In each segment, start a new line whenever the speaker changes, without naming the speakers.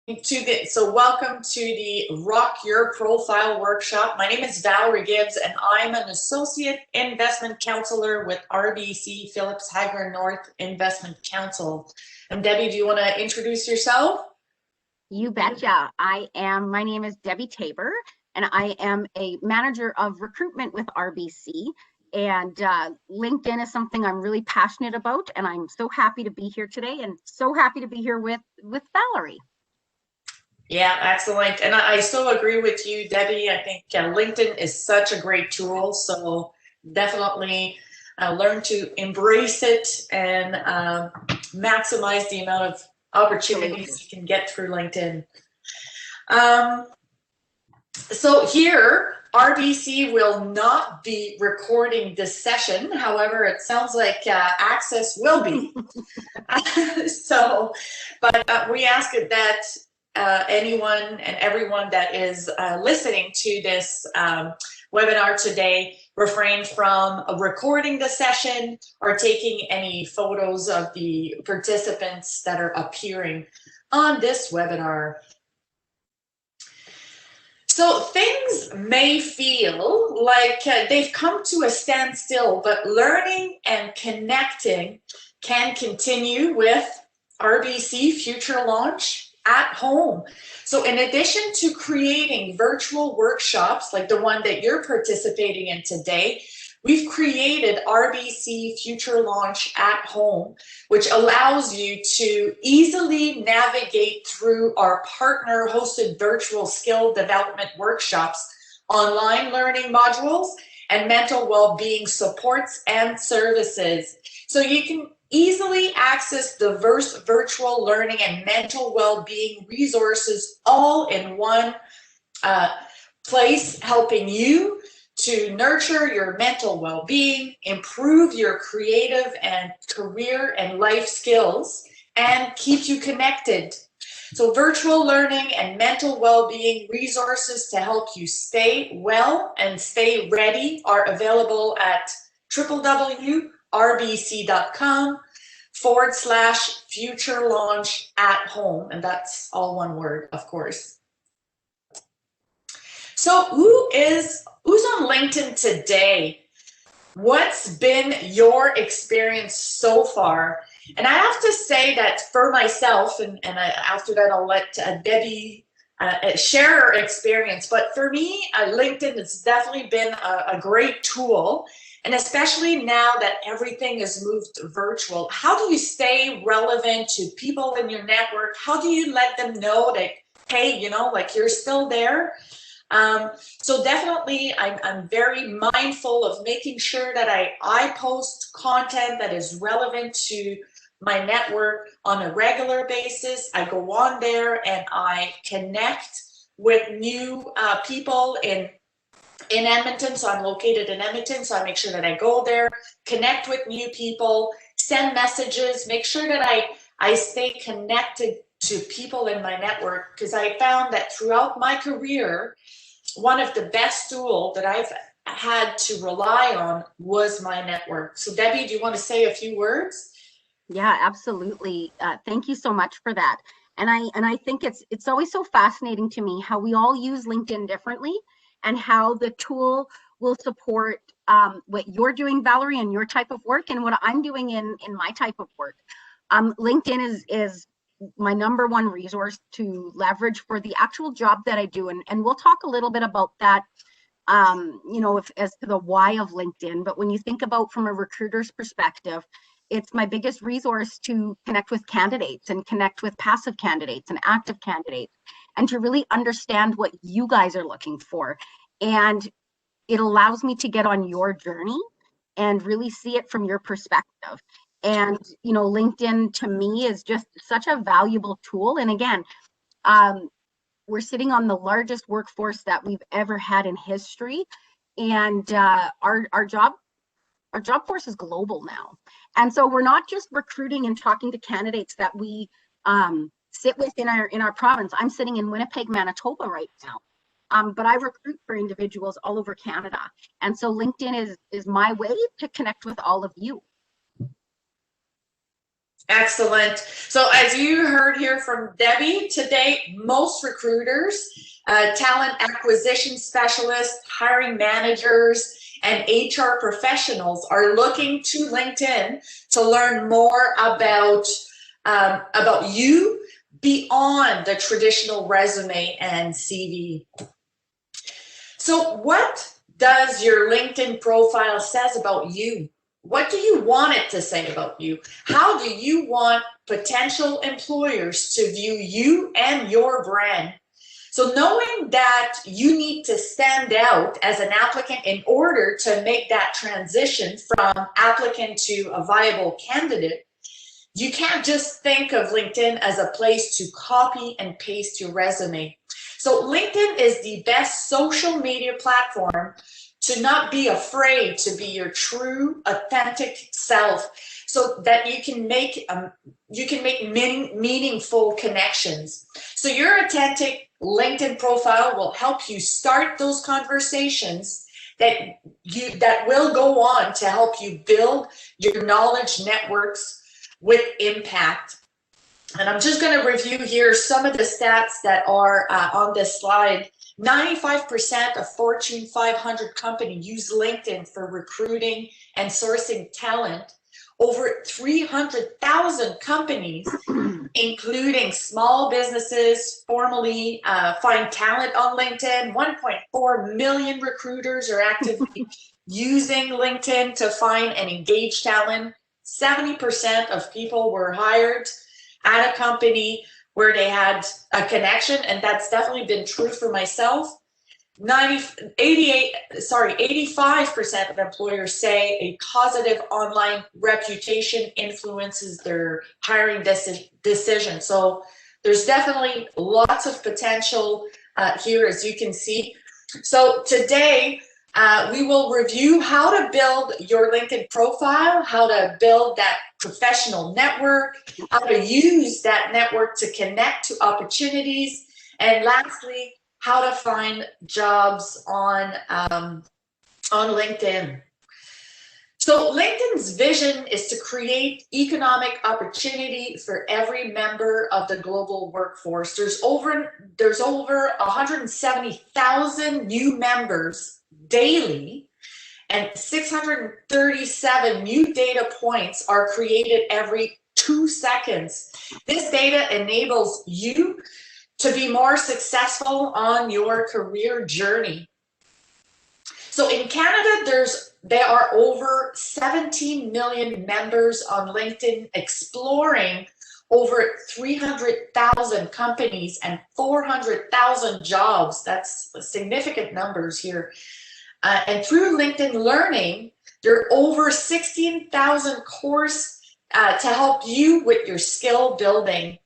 Welcome to the Rock Your Profile workshop. My name is Valerie Gibbs and I'm an Associate Investment Counselor with RBC Phillips Hager North Investment Counsel. And Debbie, do you want to introduce yourself?
You betcha. My name is Debbie Tabor and I am a manager of recruitment with RBC. And LinkedIn is something I'm really passionate about, and I'm so happy to be here today and so happy to be here with Valerie.
Yeah, excellent. And I so agree with you, Debbie. I think LinkedIn is such a great tool. So definitely learn to embrace it and maximize the amount of opportunities you can get through LinkedIn. So here, RBC will not be recording this session. However, it sounds like ACCES will be. But we ask that anyone and everyone that is listening to this webinar today refrain from recording the session or taking any photos of the participants that are appearing on this webinar. So things may feel like they've come to a standstill, but learning and connecting can continue with RBC Future Launch at home. So in addition to creating virtual workshops like the one that you're participating in today, we've created RBC Future Launch at home, which allows you to easily navigate through our partner hosted virtual skill development workshops, online learning modules, and mental well-being supports and services. So you can easily access diverse virtual learning and mental well-being resources all in one place, helping you to nurture your mental well-being, improve your creative and career and life skills, and keep you connected. So virtual learning and mental well-being resources to help you stay well and stay ready are available at www.rbc.com/future launch at home. And that's all one word, of course. So who's on LinkedIn today? What's been your experience so far? And I have to say that for myself, and after that I'll let Debbie share her experience, but for me, LinkedIn has definitely been a great tool. And especially now that everything is moved virtual, how do you stay relevant to people in your network? How do you let them know that, hey, you know, like you're still there? So definitely I'm very mindful of making sure that I post content that is relevant to my network on a regular basis. I go on there and I connect with new people in Edmonton. So I'm located in Edmonton, so I make sure that I go there, connect with new people, send messages, make sure that I stay connected to people in my network, because I found that throughout my career, one of the best tools that I've had to rely on was my network. So Debbie, do you want to say a few words?
Yeah, absolutely. Thank you so much for that. And I think it's always so fascinating to me how we all use LinkedIn differently and how the tool will support what you're doing, Valerie, and your type of work, and what I'm doing in my type of work. LinkedIn is my number one resource to leverage for the actual job that I do. And we'll talk a little bit about that, you know, as to the why of LinkedIn. But when you think about from a recruiter's perspective, it's my biggest resource to connect with candidates and connect with passive candidates and active candidates, and to really understand what you guys are looking for. And it allows me to get on your journey and really see it from your perspective. And, you know, LinkedIn to me is just such a valuable tool. And again, we're sitting on the largest workforce that we've ever had in history. And our job force is global now. And so we're not just recruiting and talking to candidates that we sit with in our province. I'm sitting in Winnipeg, Manitoba right now. But I recruit for individuals all over Canada. And so LinkedIn is my way to connect with all of you.
Excellent. So as you heard here from Debbie today, most recruiters, talent acquisition specialists, hiring managers, and HR professionals are looking to LinkedIn to learn more about you beyond the traditional resume and CV. So what does your LinkedIn profile says about you? What do you want it to say about you? How do you want potential employers to view you and your brand? So knowing that you need to stand out as an applicant in order to make that transition from applicant to a viable candidate, you can't just think of LinkedIn as a place to copy and paste your resume. So LinkedIn is the best social media platform to not be afraid to be your true, authentic self, so that you can make meaningful connections. So your authentic LinkedIn profile will help you start those conversations that will go on to help you build your knowledge networks with impact. And I'm just going to review here some of the stats that are on this slide. 95% of Fortune 500 companies use LinkedIn for recruiting and sourcing talent. Over 300,000 companies, including small businesses, formally find talent on LinkedIn. 1.4 million recruiters are actively using LinkedIn to find and engage talent. 70% of people were hired at a company where they had a connection, and that's definitely been true for myself. 85% of employers say a positive online reputation influences their hiring decision. So there's definitely lots of potential here, as you can see. So today, we will review how to build your LinkedIn profile, how to build that professional network, how to use that network to connect to opportunities, and lastly, how to find jobs on LinkedIn. So LinkedIn's vision is to create economic opportunity for every member of the global workforce. There's over 170,000 new members daily, and 637 new data points are created every 2 seconds. This data enables you to be more successful on your career journey. So in Canada, there are over 17 million members on LinkedIn, exploring over 300,000 companies and 400,000 jobs. That's significant numbers here. And through LinkedIn Learning, there are over 16,000 courses to help you with your skill building.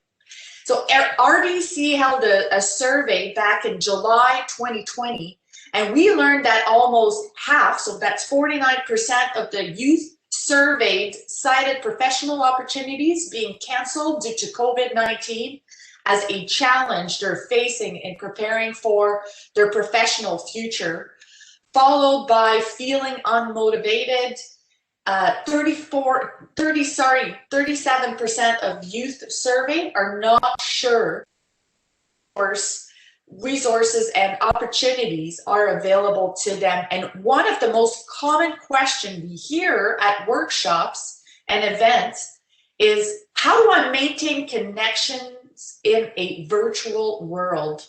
So RBC held a survey back in July 2020, and we learned that almost half, so that's 49% of the youth surveyed cited professional opportunities being canceled due to COVID-19 as a challenge they're facing in preparing for their professional future, followed by feeling unmotivated. 37% of youth surveyed are not sure resources and opportunities are available to them. And one of the most common questions we hear at workshops and events is, how do I maintain connections in a virtual world?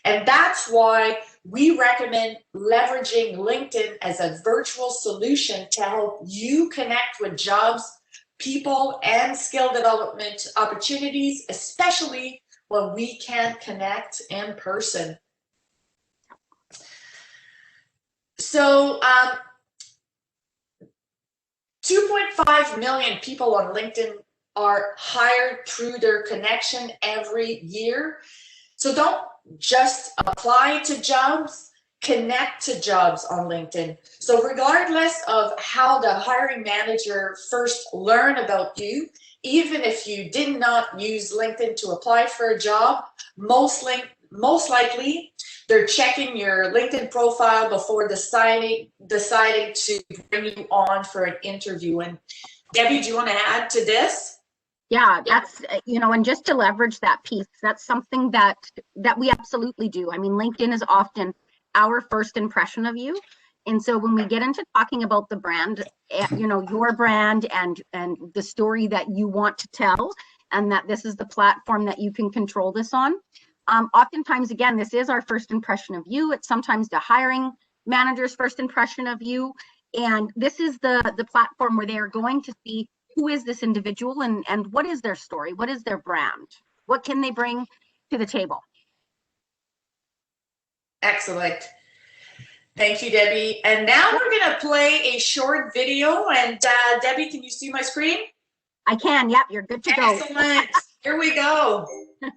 And that's why we recommend leveraging LinkedIn as a virtual solution to help you connect with jobs, people, and skill development opportunities, especially when we can't connect in person. So 2.5 million people on LinkedIn are hired through their connection every year. So don't just apply to jobs, connect to jobs on LinkedIn. So regardless of how the hiring manager first learned about you, even if you did not use LinkedIn to apply for a job, most likely they're checking your LinkedIn profile before deciding to bring you on for an interview. And Debbie, do you want to add to this?
Yeah, that's, and just to leverage that piece, that's something that we absolutely do. I mean, LinkedIn is often our first impression of you. And so when we get into talking about the brand, your brand and the story that you want to tell, and that this is the platform that you can control this on. Oftentimes, again, this is our first impression of you. It's sometimes the hiring manager's first impression of you. And this is the platform where they are going to see who is this individual and what is their story? What is their brand? What can they bring to the table?
Excellent. Thank you, Debbie. And now we're going to play a short video. And Debbie, can you see my screen?
I can. Yep, you're good to go.
Excellent. Here we go.
I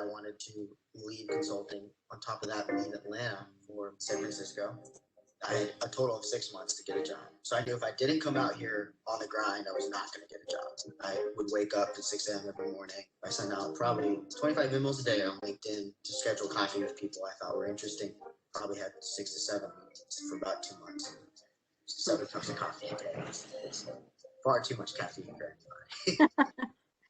wanted to leave consulting. On top of that, leave Atlanta for San Francisco. I had a total of 6 months to get a job. So I knew if I didn't come out here on the grind, I was not going to get a job. I would wake up at 6 a.m. every morning. I sent out probably 25 emails a day on LinkedIn to schedule coffee with people I thought were interesting. Probably had 6 to 7 meetings for about 2 months. 7 cups of coffee a day. It's far too much caffeine for anybody.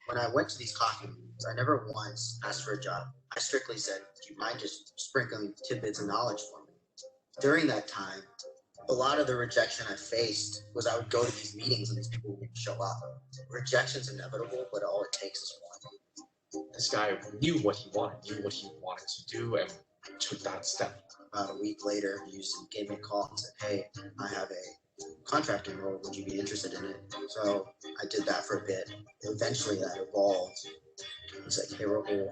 When I went to these coffee meetings, I never once asked for a job. I strictly said, do you mind just sprinkling tidbits of knowledge for me? During that time, a lot of the rejection I faced was I would go to these meetings and these people wouldn't show up. Rejection's inevitable, but all it takes is one.
This guy knew what he wanted to do, and took that step.
About a week later, he gave me a call and said, hey, I have a contracting role. Would you be interested in it? So I did that for a bit. Eventually that evolved. It's like, hey, Rahul,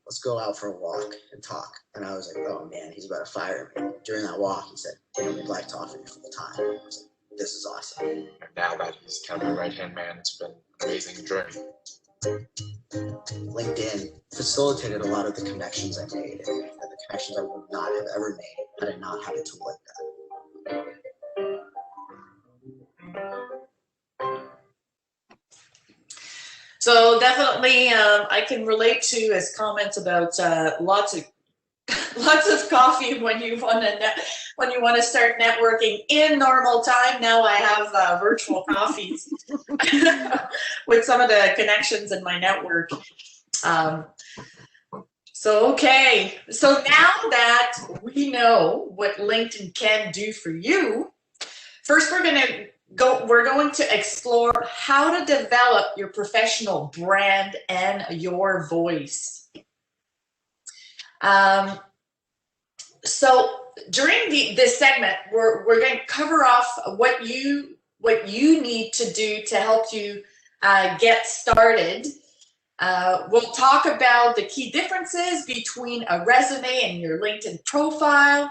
let's go out for a walk and talk. And I was like, oh man, he's about to fire me. During that walk, he said, we'd like to offer you full time. I was like, this is awesome.
And now that he's kind of my right-hand man, it's been an amazing journey.
LinkedIn facilitated a lot of the connections I made, and the connections I would not have ever made had I not had a tool like that.
So definitely, I can relate to his comments about lots of coffee when you want to start networking in normal time. Now I have virtual coffees with some of the connections in my network. Okay, so now that we know what LinkedIn can do for you, first we're going to explore how to develop your professional brand and your voice. So during this segment, we're going to cover off what you need to do to help you get started. We'll talk about the key differences between a resume and your LinkedIn profile.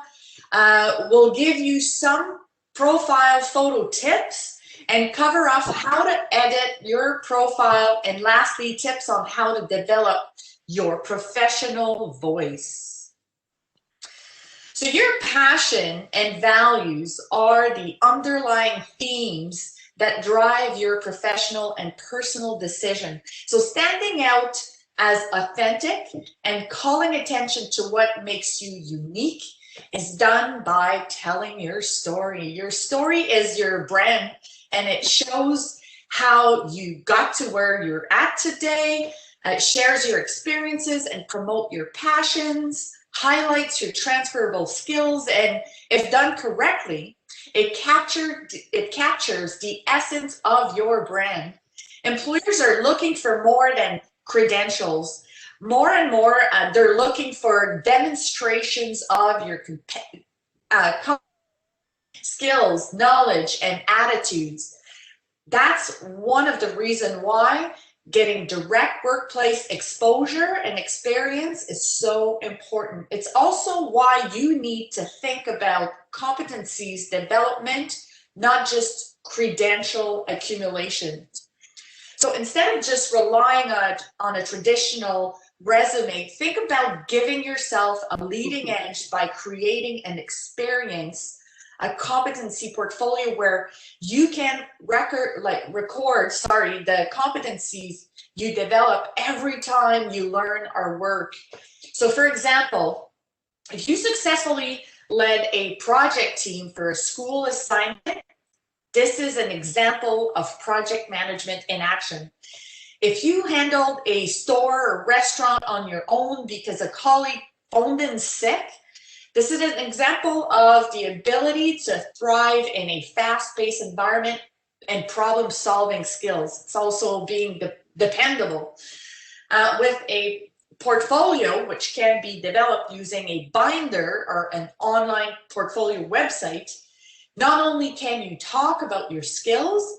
We'll give you some profile photo tips and cover off how to edit your profile, and lastly, tips on how to develop your professional voice. So your passion and values are the underlying themes that drive your professional and personal decision. So standing out as authentic and calling attention to what makes you unique is done by telling your story. Your story is your brand, and it shows how you got to where you're at today. It shares your experiences and promote your passions, highlights your transferable skills, and if done correctly, it captures the essence of your brand. Employers are looking for more than credentials. More and more, they're looking for demonstrations of your skills, knowledge, and attitudes. That's one of the reasons why getting direct workplace exposure and experience is so important. It's also why you need to think about competencies development, not just credential accumulation. So instead of just relying on a traditional resume, think about giving yourself a leading edge by creating an experience, a competency portfolio where you can record the competencies you develop every time you learn or work. So for example, if you successfully led a project team for a school assignment, this is an example of project management in action. If you handled a store or restaurant on your own because a colleague phoned in sick, this is an example of the ability to thrive in a fast-paced environment and problem-solving skills. It's also being dependable. With a portfolio, which can be developed using a binder or an online portfolio website, not only can you talk about your skills,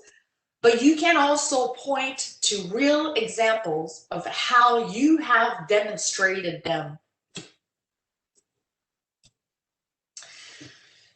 but you can also point to real examples of how you have demonstrated them.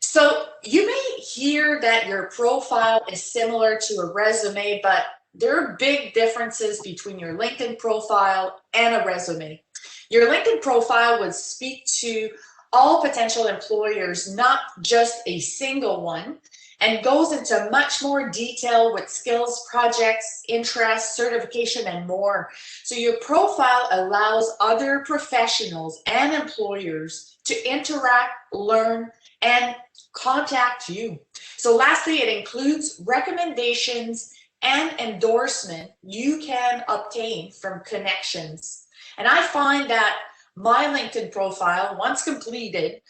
So you may hear that your profile is similar to a resume, but there are big differences between your LinkedIn profile and a resume. Your LinkedIn profile would speak to all potential employers, not just a single one, and goes into much more detail with skills, projects, interests, certification, and more. So your profile allows other professionals and employers to interact, learn, and contact you. So lastly, it includes recommendations and endorsement you can obtain from connections. And I find that my LinkedIn profile, once completed,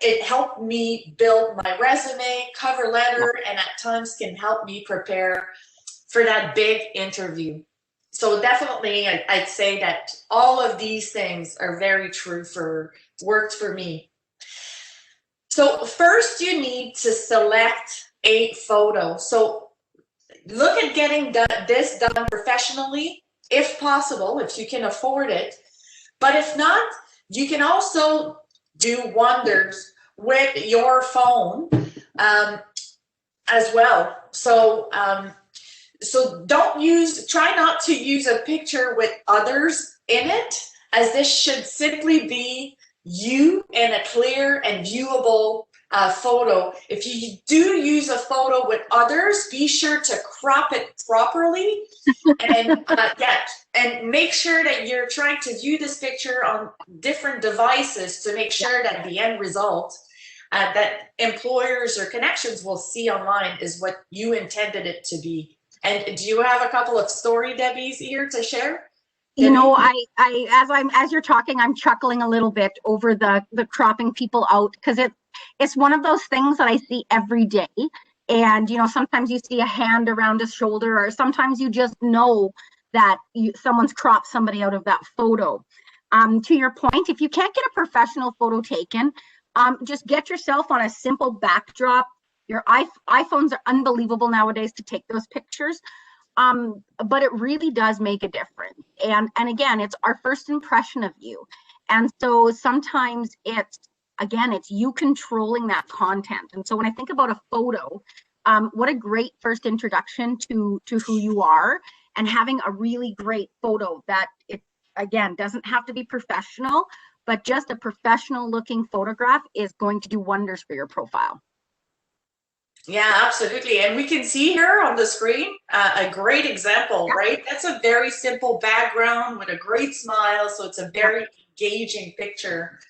it helped me build my resume, cover letter, and at times can help me prepare for that big interview. So definitely, I'd say that all of these things are very true worked for me. So first you need to select a photo. So look at getting this done professionally, if possible, if you can afford it. But if not, you can also do wonders with your phone as well. So try not to use a picture with others in it, as this should simply be you in a clear and viewable photo. If you do use a photo with others, be sure to crop it properly and and make sure that you're trying to view this picture on different devices to make sure that the end result that employers or connections will see online is what you intended it to be. And do you have a couple of story Debbies here to share?
You know, as you're talking, I'm chuckling a little bit over the cropping people out, because it's one of those things that I see every day. And you know, sometimes you see a hand around a shoulder, or sometimes you just know that someone's cropped somebody out of that photo. To your point, if you can't get a professional photo taken, just get yourself on a simple backdrop. Your iPhones are unbelievable nowadays to take those pictures. But it really does make a difference. And again, it's our first impression of you. And so sometimes it's you controlling that content. And so when I think about a photo, what a great first introduction to who you are, and having a really great photo that it, again, doesn't have to be professional, but just a professional looking photograph is going to do wonders for your profile.
Yeah, absolutely. And we can see here on the screen a great example, right? That's a very simple background with a great smile. So it's a very engaging picture.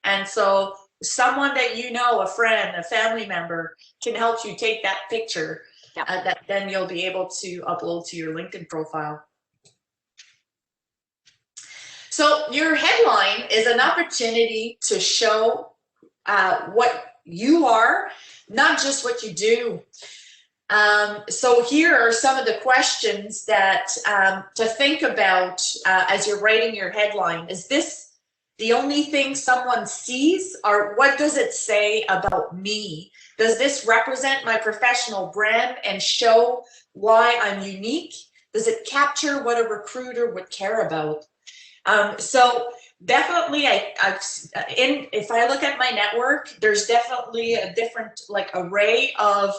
And so someone that you know, a friend, a family member, can help you take that picture that then you'll be able to upload to your LinkedIn profile. So your headline is an opportunity to show what you are, not just what you do. So here are some of the questions that to think about as you're writing your headline. Is this the only thing someone sees, or what does it say about me? Does this represent my professional brand and show why I'm unique? Does it capture what a recruiter would care about? So definitely, if I look at my network, there's definitely a different array of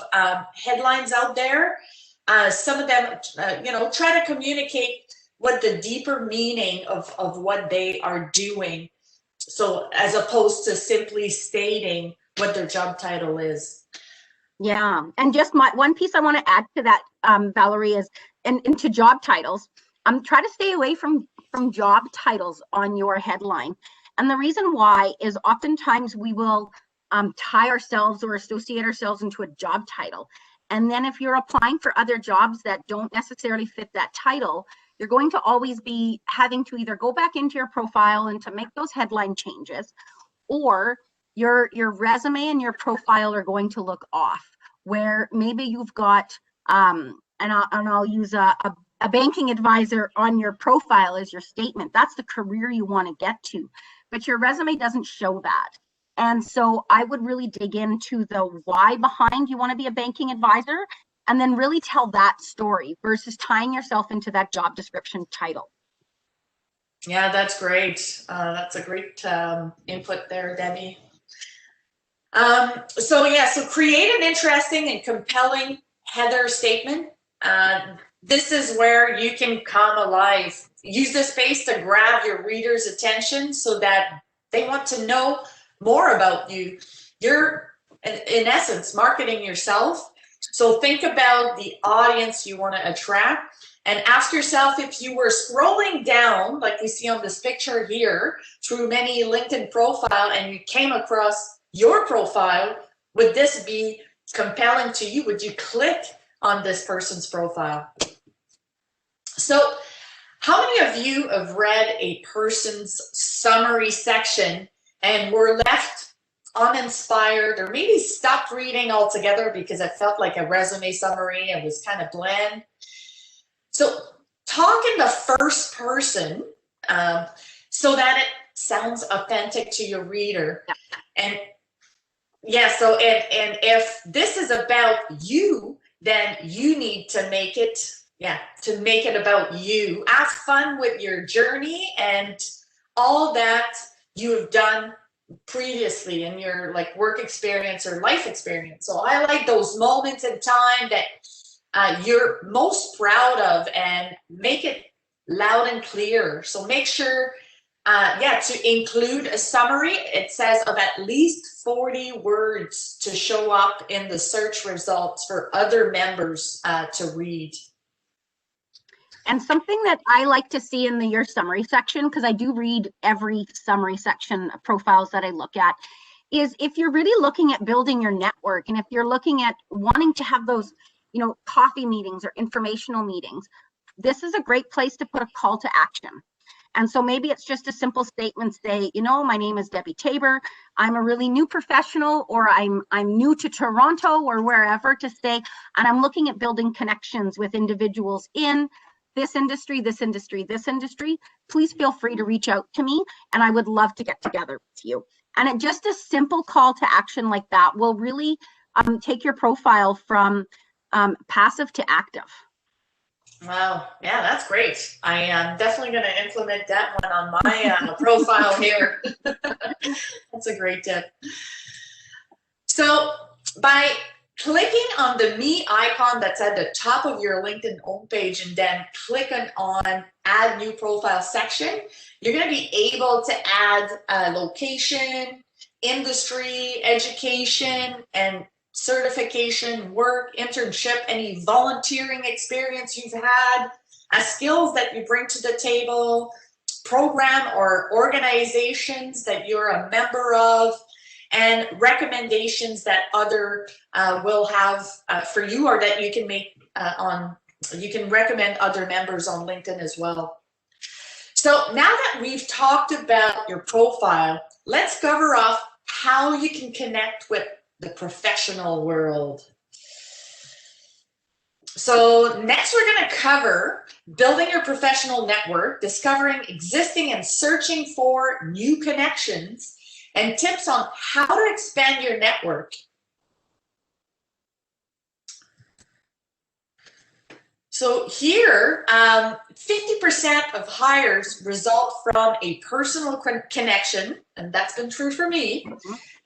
headlines out there. Some of them, try to communicate what the deeper meaning of what they are doing. So as opposed to simply stating what their job title is.
Yeah, and just one piece I want to add to that, Valerie, is into job titles. Try to stay away from job titles on your headline. And the reason why is oftentimes we will tie ourselves or associate ourselves into a job title. And then if you're applying for other jobs that don't necessarily fit that title, you're going to always be having to either go back into your profile and to make those headline changes, or your resume and your profile are going to look off, where maybe you've got, and I'll use a banking advisor on your profile as your statement. That's the career you want to get to, but your resume doesn't show that. And so I would really dig into the why behind you want to be a banking advisor, and then really tell that story versus tying yourself into that job description title.
Yeah, that's great. That's a great input there, Debbie. So create an interesting and compelling header statement. This is where you can come alive. Use this space to grab your reader's attention so that they want to know more about you. You're, in essence, marketing yourself. So think about the audience you want to attract, and ask yourself, if you were scrolling down, like we see on this picture here, through many LinkedIn profile, and you came across your profile, would this be compelling to you? Would you click on this person's profile? So how many of you have read a person's summary section and were left uninspired, or maybe stopped reading altogether because it felt like a resume summary and was kind of bland? So talk in the first person so that it sounds authentic to your reader. And yeah, so and if this is about you, then you need to make it, about you. Have fun with your journey and all that you have done previously in your work experience or life experience. So highlight those moments in time that you're most proud of, and make it loud and clear. So make sure to include a summary. It says of at least 40 words to show up in the search results for other members to read.
And something that I like to see in your summary section, because I do read every summary section of profiles that I look at, is if you're really looking at building your network, and if you're looking at wanting to have those, coffee meetings or informational meetings, this is a great place to put a call to action. And so maybe it's just a simple statement, say, my name is Debbie Tabor. I'm a really new professional, or I'm new to Toronto or wherever, to say, and I'm looking at building connections with individuals in this industry, this industry, this industry. Please feel free to reach out to me, and I would love to get together with you. And just a simple call to action like that will really take your profile from passive to active.
Wow, yeah, that's great. I am definitely going to implement that one on my profile here. That's a great tip. So by clicking on the Me icon that's at the top of your LinkedIn homepage, and then clicking on Add New Profile section, you're going to be able to add location, industry, education, and certification, work, internship, any volunteering experience you've had, skills that you bring to the table, program or organizations that you're a member of, and recommendations that other will have for you, or that you can make you can recommend other members on LinkedIn as well. So now that we've talked about your profile, let's cover off how you can connect with the professional world. So next we're going to cover building your professional network, discovering existing and searching for new connections, and tips on how to expand your network. So here, 50% of hires result from a personal connection, and that's been true for me.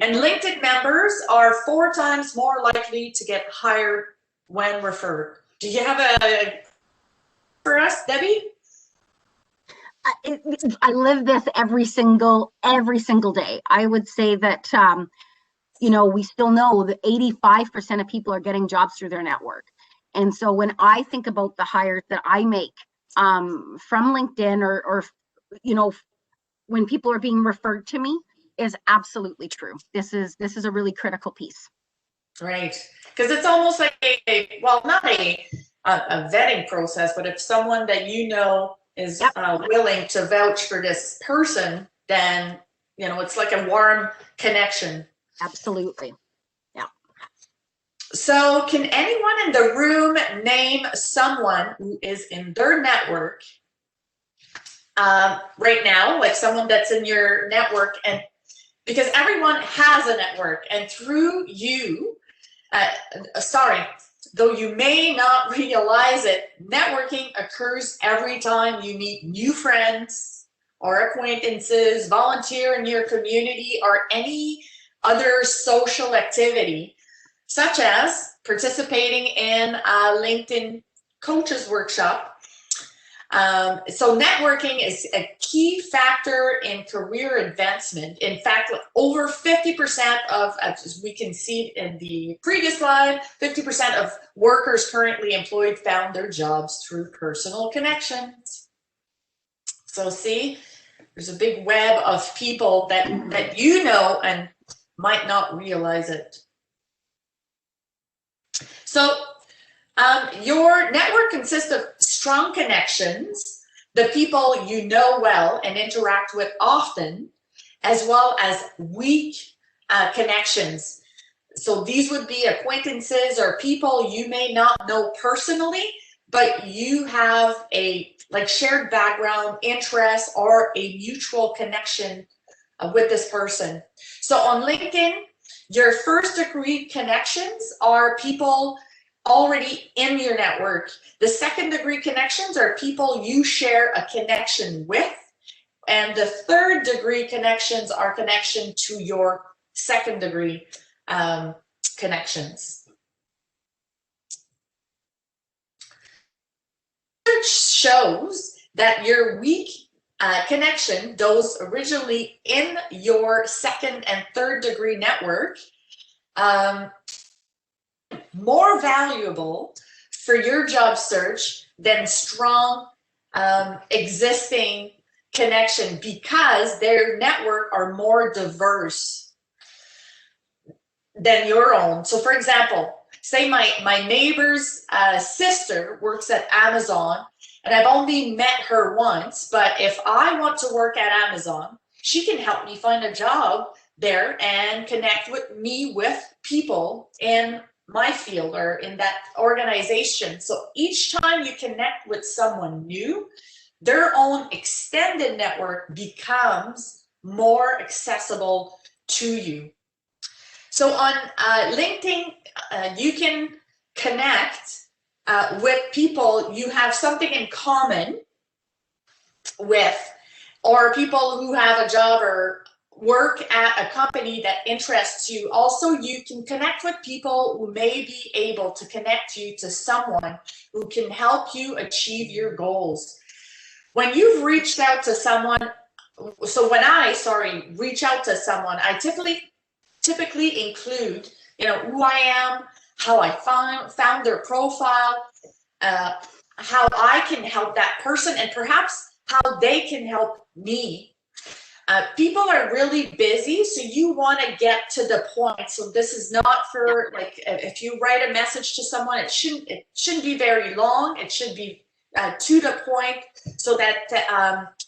And LinkedIn members are 4 times more likely to get hired when referred. Do you have a for us, Debbie?
I live this every single day. I would say that we still know that 85% of people are getting jobs through their network. And so when I think about the hires that I make from LinkedIn, or when people are being referred to me, is absolutely true. This is a really critical piece.
Right. Because it's almost like well, not a vetting process, but if someone that you know is willing to vouch for this person, then, you know, it's like a warm connection.
Absolutely. Yeah.
So can anyone in the room name someone who is in their network right now, like someone that's in your network? And because everyone has a network, and through you, though you may not realize it, networking occurs every time you meet new friends or acquaintances, volunteer in your community, or any other social activity, such as participating in a LinkedIn coaches workshop. So networking is a key factor in career advancement. In fact, over 50% of, as we can see in the previous slide, 50% of workers currently employed found their jobs through personal connections. So see, there's a big web of people that you know and might not realize it. So your network consists of strong connections, the people you know well and interact with often, as well as weak connections. So these would be acquaintances or people you may not know personally, but you have a shared background, interest, or a mutual connection with this person. So on LinkedIn, your first degree connections are people already in your network. The second degree connections are people you share a connection with. And the third degree connections are connection to your second degree connections. Research shows that your weak connection, those originally in your second and third degree network, more valuable for your job search than strong existing connection, because their network are more diverse than your own. So for example, say my neighbor's sister works at Amazon, and I've only met her once, but if I want to work at Amazon, she can help me find a job there and connect with me with people in my field or in that organization. So each time you connect with someone new, their own extended network becomes more accessible to you. So on LinkedIn, you can connect with people you have something in common with, or people who have a job or work at a company that interests you. Also, you can connect with people who may be able to connect you to someone who can help you achieve your goals. When you've reached out to someone, so when I, reach out to someone, I typically include, who I am, how I found their profile, how I can help that person, and perhaps how they can help me. People are really busy, so you want to get to the point. So this is not for if you write a message to someone, it shouldn't be very long. It should be to the point, so that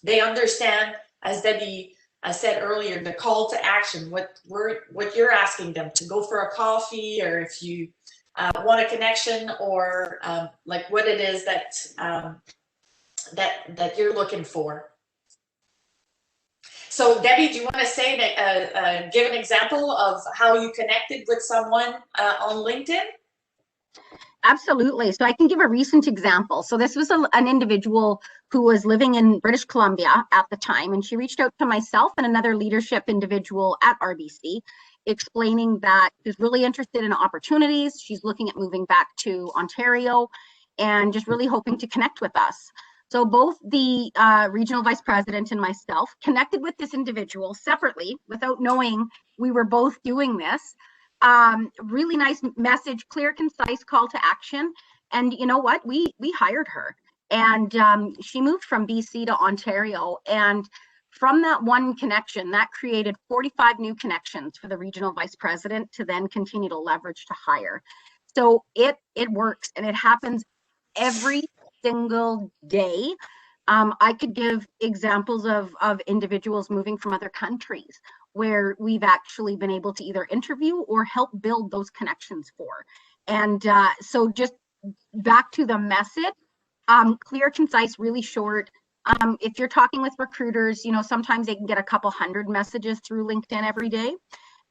they understand, as Debbie said earlier, the call to action, what you're asking them to go for a coffee, or if you want a connection, or what it is that you're looking for. So Debbie, do you want to say that, give an example of how you connected with someone on LinkedIn?
Absolutely. So I can give a recent example. So this was an individual who was living in British Columbia at the time, and she reached out to myself and another leadership individual at RBC, explaining that she's really interested in opportunities. She's looking at moving back to Ontario and just really hoping to connect with us. So both the regional vice president and myself connected with this individual separately without knowing we were both doing this. Really nice message, clear, concise call to action. And you know what? We hired her, and she moved from BC to Ontario. And from that one connection, that created 45 new connections for the regional vice president to then continue to leverage to hire. So it works, and it happens every single day. I could give examples of individuals moving from other countries where we've actually been able to either interview or help build those connections for. And so just back to the message, clear, concise, really short. If you're talking with recruiters, you know, sometimes they can get a couple hundred messages through LinkedIn every day.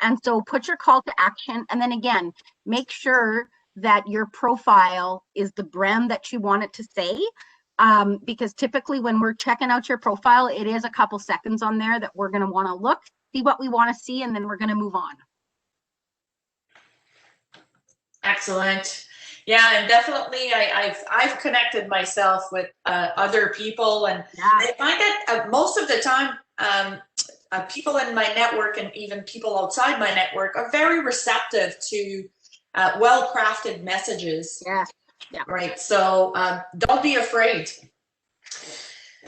And so put your call to action. And then again, make sure that your profile is the brand that you want it to say. Because typically when we're checking out your profile, it is a couple seconds on there that we're going to want to look, see what we want to see, and then we're going to move on.
Excellent. Yeah, and definitely I've connected myself with other people, and I find that most of the time people in my network and even people outside my network are very receptive to well-crafted messages.
Yeah. Yeah.
Right. So don't be afraid.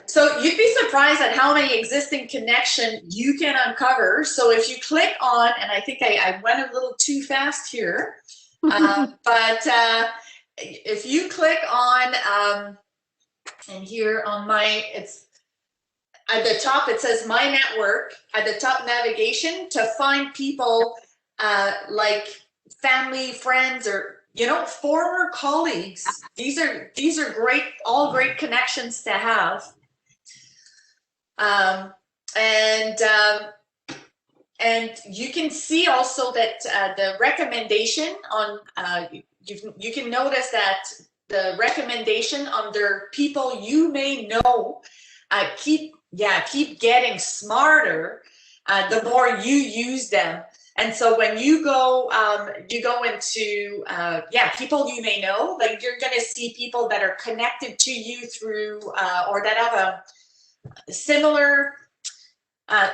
So you'd be surprised at how many existing connections you can uncover. So if you click on, and I think I went a little too fast here, but if you click on, and here on my, it's at the top, it says my network, at the top navigation, to find people like family, friends, or, you know, former colleagues. These are great, all great connections to have. And you can see also that the recommendation on, you can notice that the recommendation under people you may know keep getting smarter the more you use them. And so when you go into people you may know, like you're going to see people that are connected to you through or that have a similar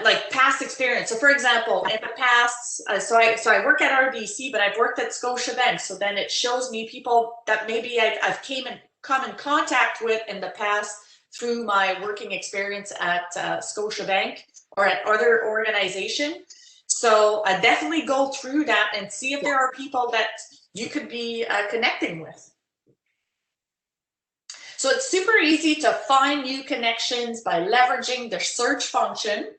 like past experience. So for example, in the past, so I work at RBC, but I've worked at Scotiabank. So then it shows me people that maybe I've come in contact with in the past through my working experience at Scotiabank or at other organizations. So I definitely go through that and see if there are people that you could be connecting with. So it's super easy to find new connections by leveraging the search function.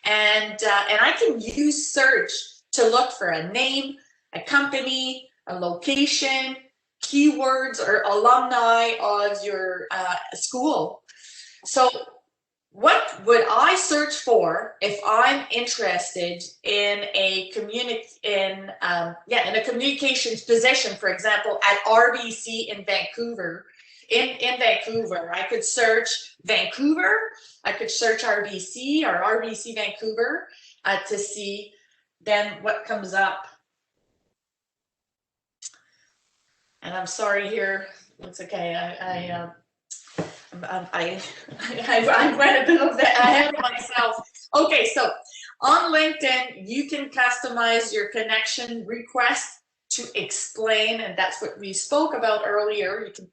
And I can use search to look for a name, a company, a location, keywords, or alumni of your school. So what would I search for if I'm interested in a a communications position, for example, at RBC in Vancouver? In Vancouver, I could search Vancouver, I could search RBC or RBC Vancouver to see then what comes up. And I'm sorry here, it's okay, I went a little bit ahead of myself. Okay, so on LinkedIn, you can customize your connection request to explain, and that's what we spoke about earlier. You can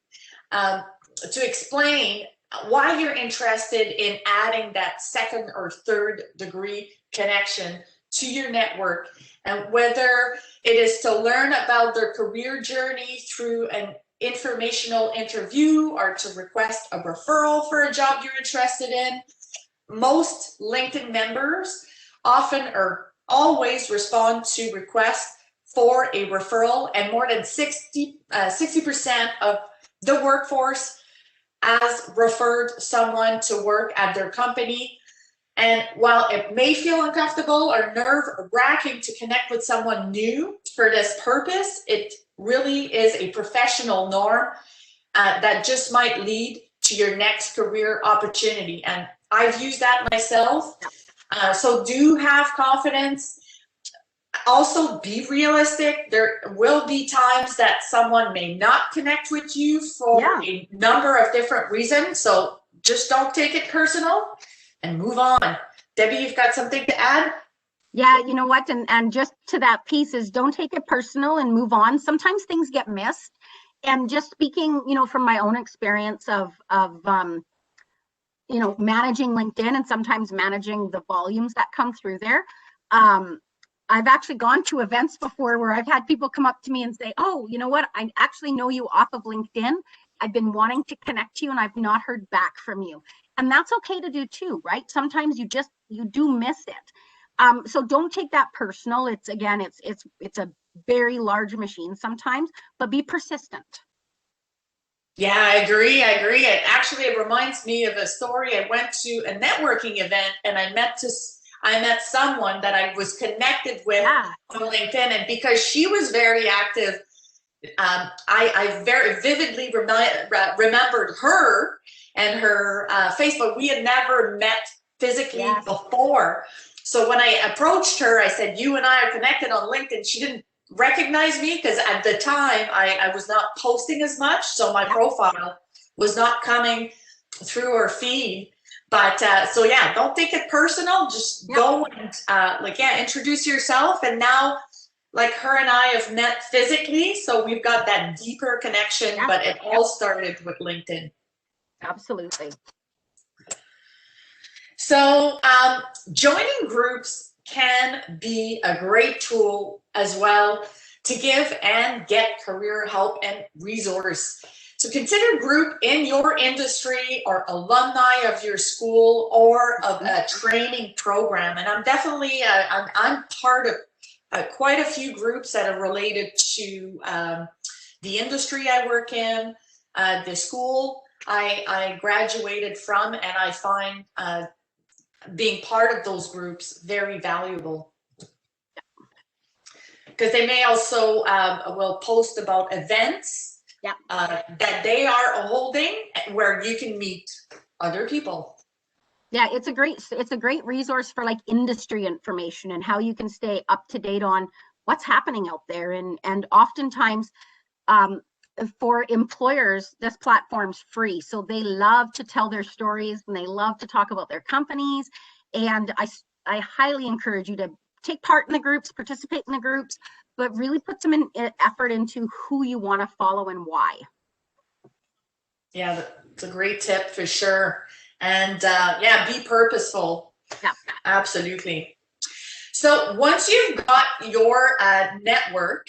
to explain why you're interested in adding that second or third degree connection to your network, and whether it is to learn about their career journey through an informational interview or to request a referral for a job you're interested in. Most LinkedIn members often or always respond to requests for a referral, and more than 60% of the workforce has referred someone to work at their company. And while it may feel uncomfortable or nerve-wracking to connect with someone new for this purpose, it really is a professional norm that just might lead to your next career opportunity. And I've used that myself. So do have confidence. Also be realistic. There will be times that someone may not connect with you for a number of different reasons. So just don't take it personal and move on. Debbie, you've got something to add?
Yeah, you know what, and just to that piece is don't take it personal and move on. Sometimes things get missed. And just speaking, you know, from my own experience of you know, managing LinkedIn and sometimes managing the volumes that come through there. I've actually gone to events before where I've had people come up to me and say, oh, you know what, I actually know you off of LinkedIn. I've been wanting to connect to you and I've not heard back from you. And that's okay to do too, right? Sometimes you do miss it. So don't take that personal. It's again, it's a very large machine sometimes, but be persistent.
Yeah, I agree. It reminds me of a story. I went to a networking event and I met someone that I was connected with on LinkedIn, and because she was very active, I very vividly remembered her and her Facebook. We had never met physically before. So when I approached her, I said, you and I are connected on LinkedIn. She didn't recognize me because at the time I was not posting as much. So my profile was not coming through her feed. But so yeah, don't take it personal. Just go and introduce yourself. And now, like, her and I have met physically, so we've got that deeper connection. But it all started with LinkedIn.
Absolutely.
So joining groups can be a great tool as well to give and get career help and resource. So consider group in your industry or alumni of your school or of a training program. And I'm definitely, I'm part of quite a few groups that are related to the industry I work in, the school I graduated from, and I find being part of those groups very valuable. Because they may also will post about events that they are holding where you can meet other people.
Yeah, it's a great resource for like industry information and how you can stay up to date on what's happening out there. And oftentimes for employers, this platform's free. So they love to tell their stories and they love to talk about their companies. And I highly encourage you to take part in the groups, participate in the groups, but really put some effort into who you want to follow and why.
Yeah, it's a great tip for sure. And be purposeful.
Yeah,
absolutely. So once you've got your network,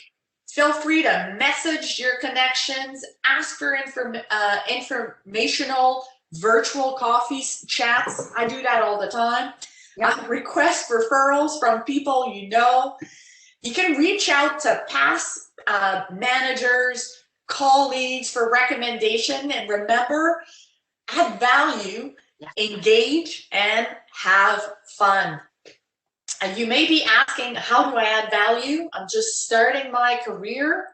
feel free to message your connections, ask for informational virtual coffee chats. I do that all the time. Request referrals from people you know. You can reach out to past managers, colleagues for recommendation, and remember, add value, engage, and have fun. You may be asking, how do I add value? I'm just starting my career.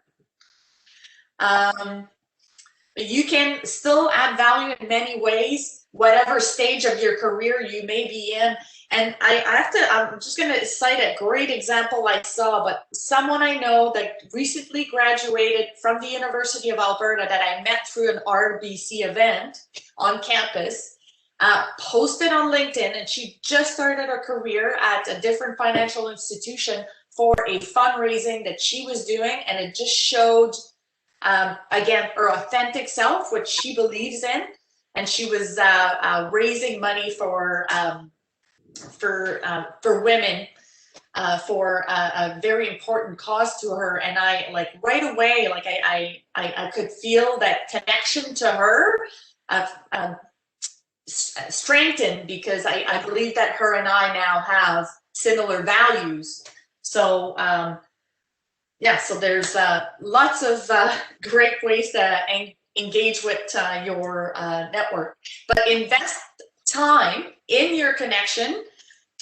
You can still add value in many ways, whatever stage of your career you may be in. And I'm just going to cite a great example I saw, but someone I know that recently graduated from the University of Alberta that I met through an RBC event on campus, posted on LinkedIn, and she just started her career at a different financial institution for a fundraising that she was doing, and it just showed, again, her authentic self, which she believes in, and she was raising money for women, for a very important cause to her. And I, like, right away, like I could feel that connection to her strengthened, because I believe that her and I now have similar values. So so there's lots of great ways to engage with your network, but invest time in your connection,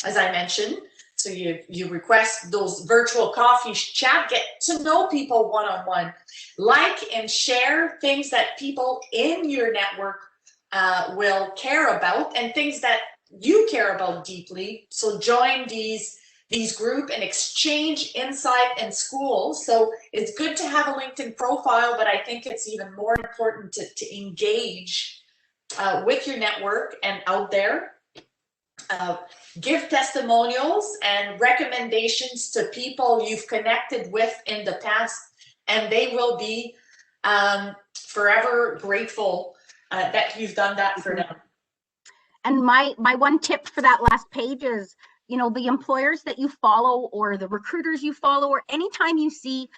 as I mentioned. So you request those virtual coffee chat, get to know people one-on-one, like and share things that people in your network will care about, and things that you care about deeply. So join these group and exchange insight and schools. So it's good to have a LinkedIn profile, but I think it's even more important to engage with your network and out there. Give testimonials and recommendations to people you've connected with in the past, and they will be forever grateful that you've done that for them.
And my one tip for that last page is, you know, the employers that you follow or the recruiters you follow, or anytime you see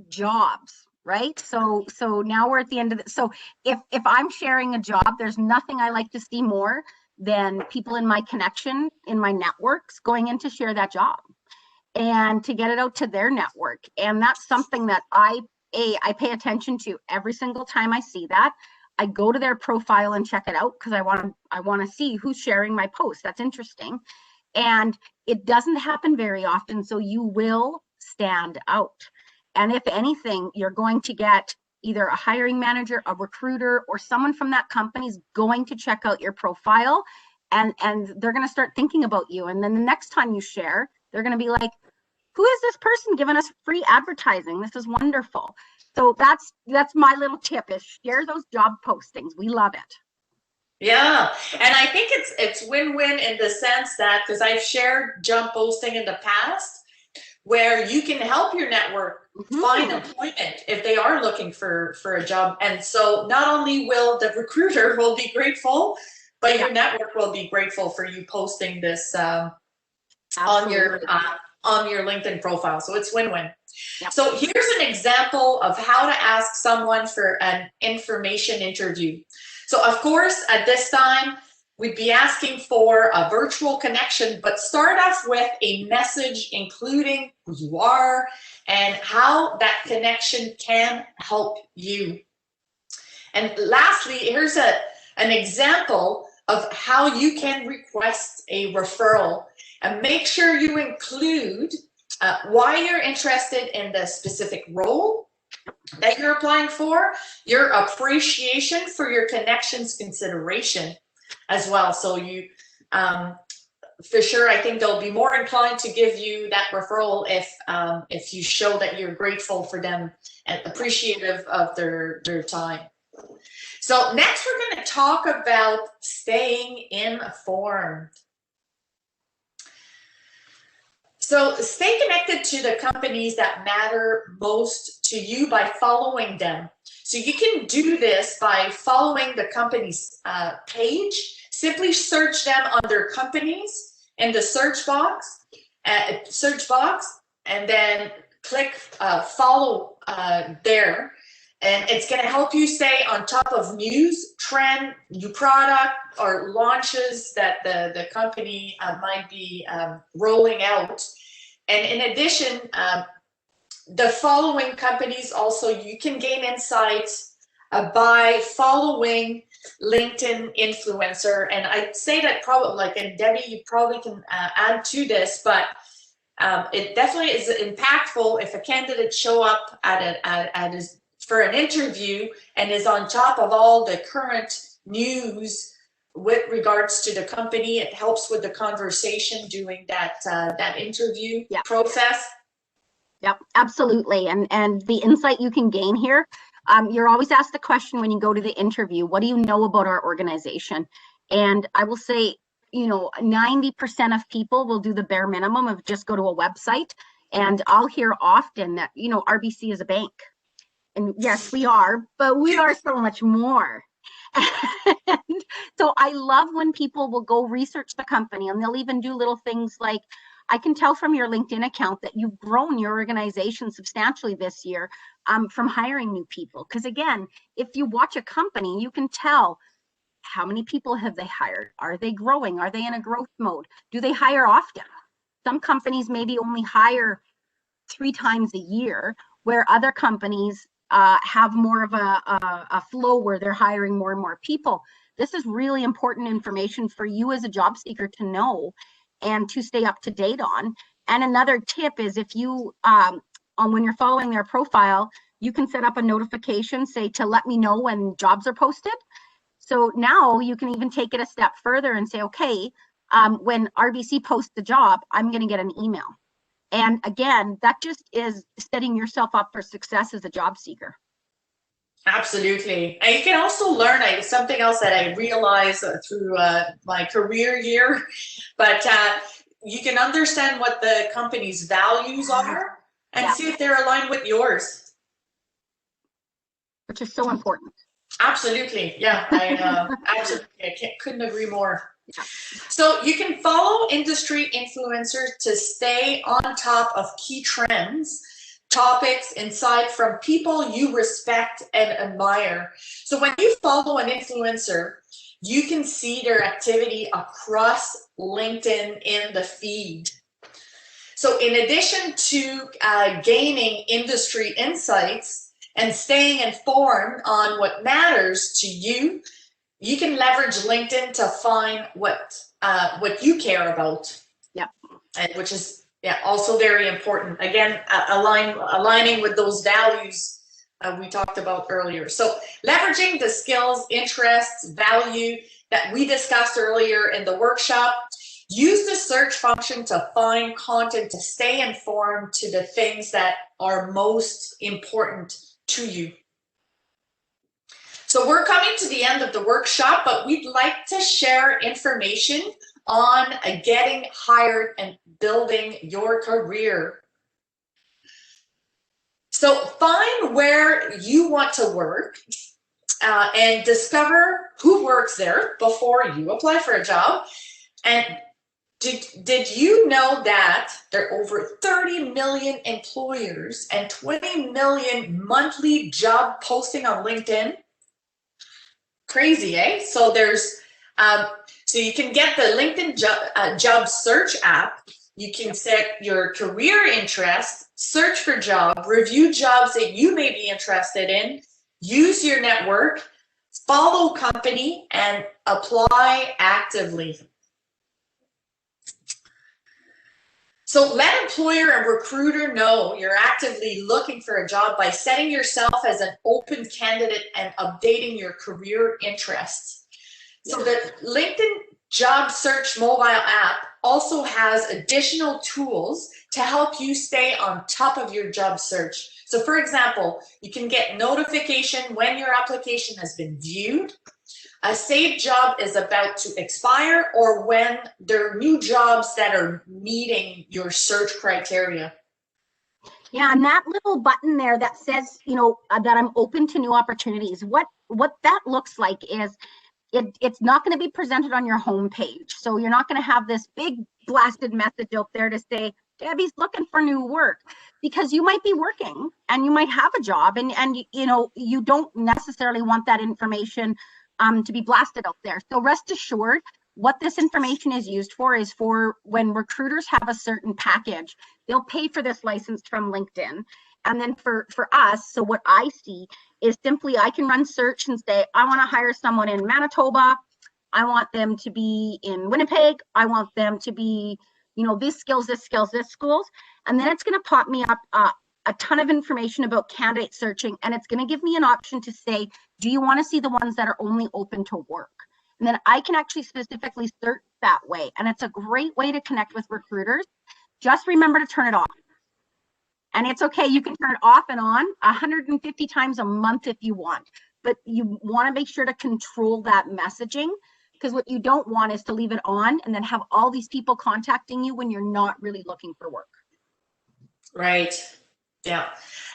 jobs, right? So now we're at the end of it. So if I'm sharing a job, there's nothing I like to see more than people in my connection, in my networks, going in to share that job and to get it out to their network. And that's something that I pay attention to every single time I see that. I go to their profile and check it out because I want to see who's sharing my post. That's interesting. And it doesn't happen very often, so you will stand out. And if anything, you're going to get either a hiring manager, a recruiter, or someone from that company is going to check out your profile, and they're going to start thinking about you. And then the next time you share, they're going to be like, who is this person giving us free advertising? This is wonderful. So that's my little tip, is share those job postings. We love it.
Yeah, and I think it's win-win in the sense that, because I've shared job posting in the past, where you can help your network find employment if they are looking for a job. And so not only will the recruiter will be grateful, but your network will be grateful for you posting this on your LinkedIn profile. So it's win-win. Yep. So here's an example of how to ask someone for an information interview. So of course, at this time, we'd be asking for a virtual connection, but start off with a message including who you are and how that connection can help you. And lastly, here's an example of how you can request a referral. And make sure you include why you're interested in the specific role that you're applying for, your appreciation for your connections consideration as well. So you, for sure, I think they'll be more inclined to give you that referral if you show that you're grateful for them and appreciative of their time. So next we're going to talk about staying informed. So stay connected to the companies that matter most to you by following them. So you can do this by following the company's page. Simply search them under companies in the search box, and then click follow there. And it's going to help you stay on top of news, trend, new product, or launches that the company might be rolling out. And in addition, the following companies also, you can gain insights by following LinkedIn influencer. And I'd say that probably, like, and Debbie, you probably can add to this, but it definitely is impactful if a candidate show up for an interview and is on top of all the current news with regards to the company. It helps with the conversation during that interview process.
Yep, absolutely. And the insight you can gain here, you're always asked the question when you go to the interview, what do you know about our organization? And I will say, you know, 90% of people will do the bare minimum of just go to a website. And I'll hear often that, you know, RBC is a bank. And yes, we are, but we are so much more. And so I love when people will go research the company, and they'll even do little things like, I can tell from your LinkedIn account that you've grown your organization substantially this year from hiring new people. Because again, if you watch a company, you can tell how many people have they hired? Are they growing? Are they in a growth mode? Do they hire often? Some companies maybe only hire 3 times a year, where other companies have more of a flow where they're hiring more and more people. This is really important information for you as a job seeker to know and to stay up to date on. And another tip is, if you, when you're following their profile, you can set up a notification, say, to let me know when jobs are posted. So now you can even take it a step further and say, okay, when RBC posts a job, I'm going to get an email. And again, that just is setting yourself up for success as a job seeker.
Absolutely. And you can also learn something else that I realized through my career year, but you can understand what the company's values are and see if they're aligned with yours.
Which is so important.
Absolutely. Yeah, I couldn't agree more.
Yeah.
So you can follow industry influencers to stay on top of key trends, topics, insight from people you respect and admire. So when you follow an influencer, you can see their activity across LinkedIn in the feed. So in addition to gaining industry insights and staying informed on what matters to you, you can leverage LinkedIn to find what you care about.
Yep.
And which is also very important. Again, aligning with those values we talked about earlier. So leveraging the skills, interests, value that we discussed earlier in the workshop. Use the search function to find content to stay informed to the things that are most important to you. So we're coming to the end of the workshop, but we'd like to share information on getting hired and building your career. So find where you want to work and discover who works there before you apply for a job. And did you know that there are over 30 million employers and 20 million monthly job posting on LinkedIn? Crazy, eh? So there's so you can get the LinkedIn job search app. You can set your career interest, search for job, review jobs that you may be interested in, use your network, follow company, and apply actively. So let employer and recruiter know you're actively looking for a job by setting yourself as an open candidate and updating your career interests. So the LinkedIn job search mobile app also has additional tools to help you stay on top of your job search. So for example, you can get notification when your application has been viewed, a saved job is about to expire, or when there are new jobs that are meeting your search criteria.
Yeah, and that little button there that says, you know, that I'm open to new opportunities. What that looks like is it's not going to be presented on your home page. So you're not going to have this big blasted message out there to say, Debbie's looking for new work, because you might be working and you might have a job, and you know, you don't necessarily want that information to be blasted out there. So rest assured, what this information is used for is for when recruiters have a certain package, they'll pay for this license from LinkedIn. And then for us, so what I see is simply I can run search and say, I want to hire someone in Manitoba. I want them to be in Winnipeg. I want them to be, you know, these skills, this schools. And then it's going to pop me up a ton of information about candidate searching, and it's going to give me an option to say, do you want to see the ones that are only open to work? And then I can actually specifically search that way. And it's a great way to connect with recruiters. Just remember to turn it off. And it's okay, you can turn it off and on 150 times a month if you want, but you want to make sure to control that messaging, because what you don't want is to leave it on and then have all these people contacting you when you're not really looking for work. Right.
Yeah,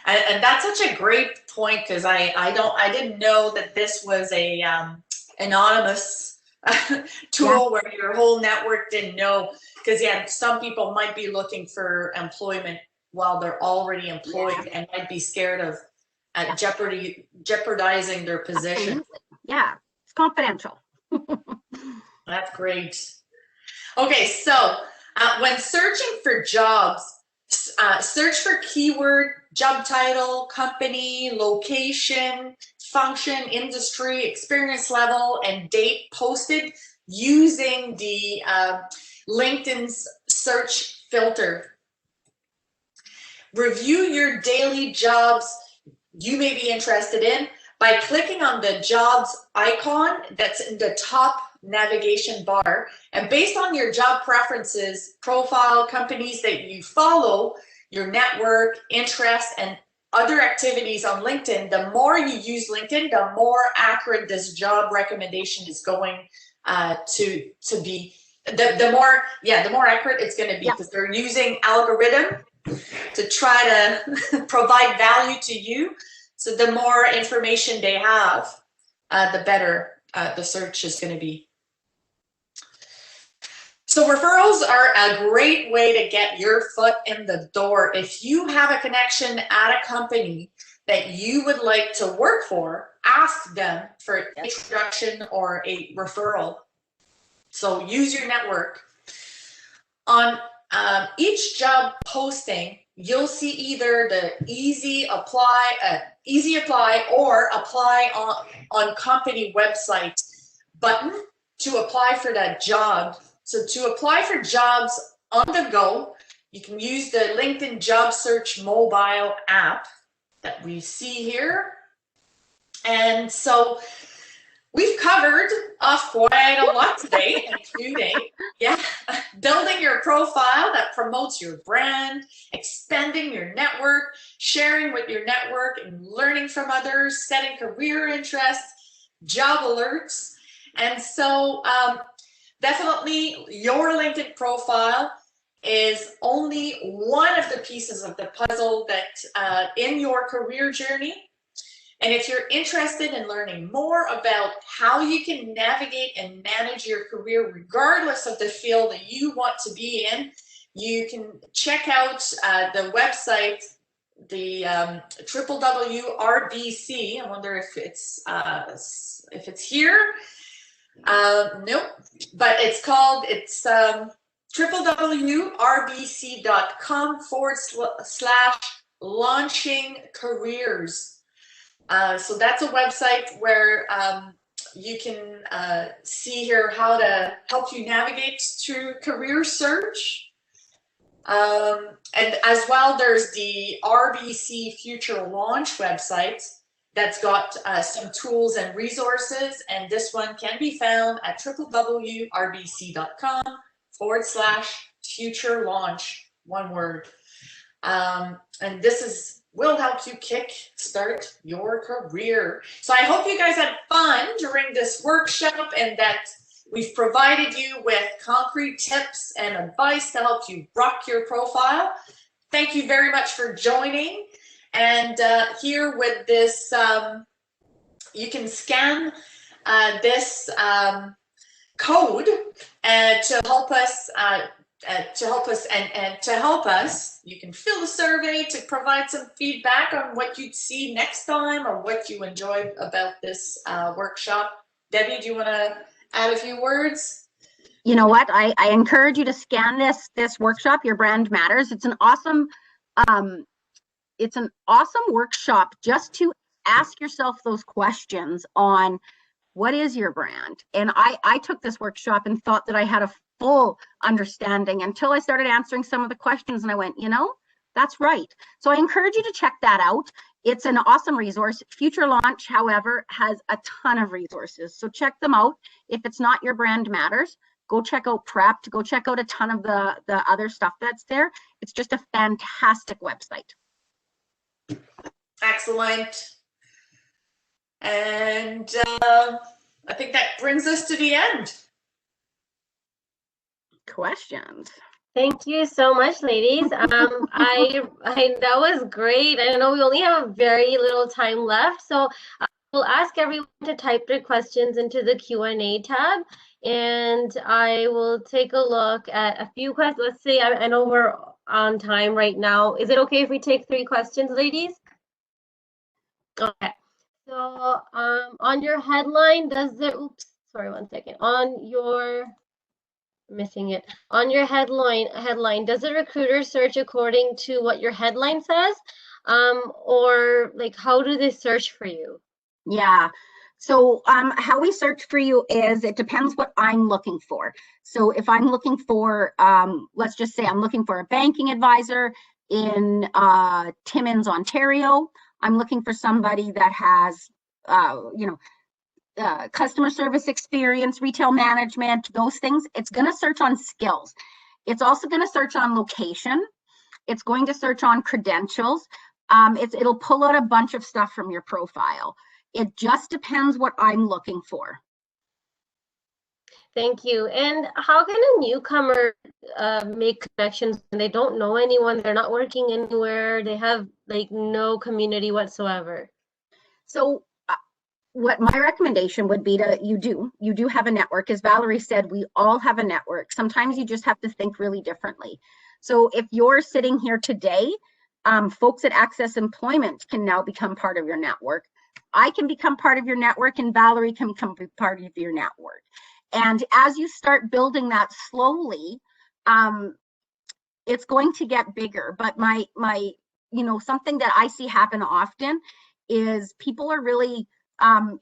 and that's such a great point, because I didn't know that this was a anonymous tool where your whole network didn't know, because some people might be looking for employment while they're already employed and might be scared of jeopardizing their position.
Absolutely. Yeah, it's confidential.
That's great. Okay, so when searching for jobs, search for keyword, job title, company, location, function, industry, experience level, and date posted using the LinkedIn's search filter. Review your daily jobs you may be interested in by clicking on the jobs icon that's in the top navigation bar, and based on your job preferences, profile, companies that you follow, your network, interests, and other activities on LinkedIn, the more you use LinkedIn, the more accurate this job recommendation is going to be. The more accurate it's going to be, because they're using algorithm to try to provide value to you. So the more information they have, the better the search is going to be. So referrals are a great way to get your foot in the door. If you have a connection at a company that you would like to work for, ask them for an introduction or a referral. So use your network. On each job posting, you'll see either the easy apply or apply on company website button to apply for that job. So to apply for jobs on the go, you can use the LinkedIn Job Search mobile app that we see here. And so we've covered off quite a lot today, including, building your profile that promotes your brand, expanding your network, sharing with your network and learning from others, setting career interests, job alerts. And so definitely your LinkedIn profile is only one of the pieces of the puzzle that in your career journey. And if you're interested in learning more about how you can navigate and manage your career regardless of the field that you want to be in, you can check out the website, the www.rbc. I wonder if it's here. Nope, but it's called, www.rbc.com/launching careers. So that's a website where you can see here how to help you navigate through career search. And as well, there's the RBC Future Launch website that's got some tools and resources. And this one can be found at www.rbc.com/future launch, one word. And this will help you kick-start your career. So I hope you guys had fun during this workshop and that we've provided you with concrete tips and advice to help you rock your profile. Thank you very much for joining. And here with this, you can scan this code to help us. You can fill the survey to provide some feedback on what you'd see next time or what you enjoyed about this workshop. Debbie, do you want to add a few words?
You know what? I encourage you to scan this workshop. Your brand matters. It's an awesome workshop just to ask yourself those questions on what is your brand. And I took this workshop and thought that I had a full understanding until I started answering some of the questions and I went, that's right. So I encourage you to check that out. It's an awesome resource. Future Launch, however, has a ton of resources. So check them out. If it's not your brand matters, go check out Prepped, go check out a ton of the other stuff that's there. It's just a fantastic website.
Excellent. And I think that brings us to the end.
Questions?
Thank you so much, ladies. That was great. I know we only have very little time left, so we'll ask everyone to type their questions into the Q&A tab, and I will take a look at a few questions. Let's see, I know we're on time right now. Is it okay if we take 3 questions, ladies? Okay. So on your headline, on your headline, does the recruiter search according to what your headline says? Or like, how do they search for you?
Yeah. So how we search for you is, it depends what I'm looking for. So if I'm looking for, let's just say I'm looking for a banking advisor in Timmins, Ontario, I'm looking for somebody that has, customer service experience, retail management, those things. It's going to search on skills. It's also going to search on location. It's going to search on credentials. It'll pull out a bunch of stuff from your profile. It just depends what I'm looking for.
Thank you. And how can a newcomer make connections when they don't know anyone, they're not working anywhere, they have like no community whatsoever?
So what my recommendation would be to, you do have a network. As Valerie said, we all have a network. Sometimes you just have to think really differently. So if you're sitting here today, folks at ACCESS Employment can now become part of your network. I can become part of your network, and Valerie can become part of your network. And as you start building that slowly, it's going to get bigger. But my something that I see happen often is people are really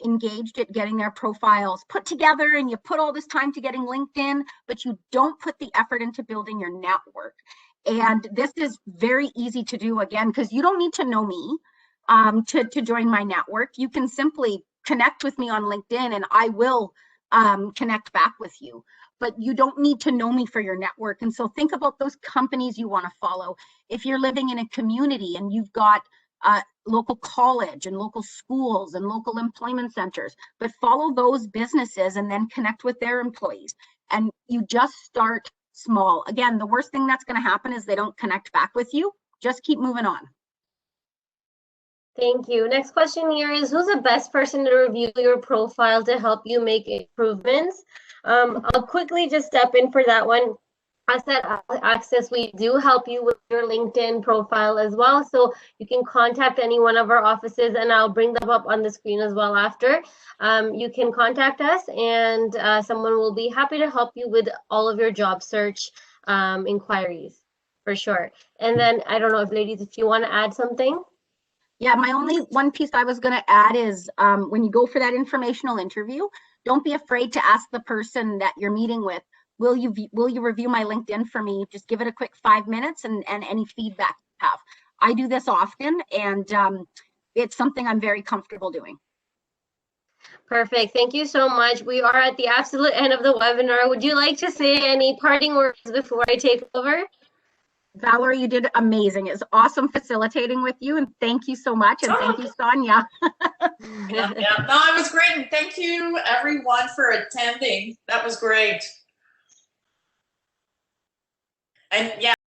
engaged at getting their profiles put together, and you put all this time to getting LinkedIn, but you don't put the effort into building your network. And this is very easy to do, again, because you don't need to know me to join my network. You can simply connect with me on LinkedIn, and I will connect back with you. But you don't need to know me for your network. And so think about those companies you want to follow. If you're living in a community and you've got local college and local schools and local employment centers, but follow those businesses and then connect with their employees. And you just start small. Again, the worst thing that's going to happen is they don't connect back with you. Just keep moving on.
Thank you. Next question here is, who's the best person to review your profile to help you make improvements? I'll quickly just step in for that one. As at ACCESS, we do help you with your LinkedIn profile as well. So you can contact any one of our offices, and I'll bring them up on the screen as well after. You can contact us, and someone will be happy to help you with all of your job search inquiries, for sure. And then, I don't know if ladies, if you want to add something.
Yeah, my only one piece I was going to add is when you go for that informational interview, don't be afraid to ask the person that you're meeting with, will you review my LinkedIn for me? Just give it a quick 5 minutes and any feedback you have. I do this often, and it's something I'm very comfortable doing.
Perfect. Thank you so much. We are at the absolute end of the webinar. Would you like to say any parting words before I take over?
Valerie, you did amazing. It's awesome facilitating with you, and thank you so much. And thank you, Sonia.
Yeah. No, it was great. And thank you, everyone, for attending. That was great. And yeah.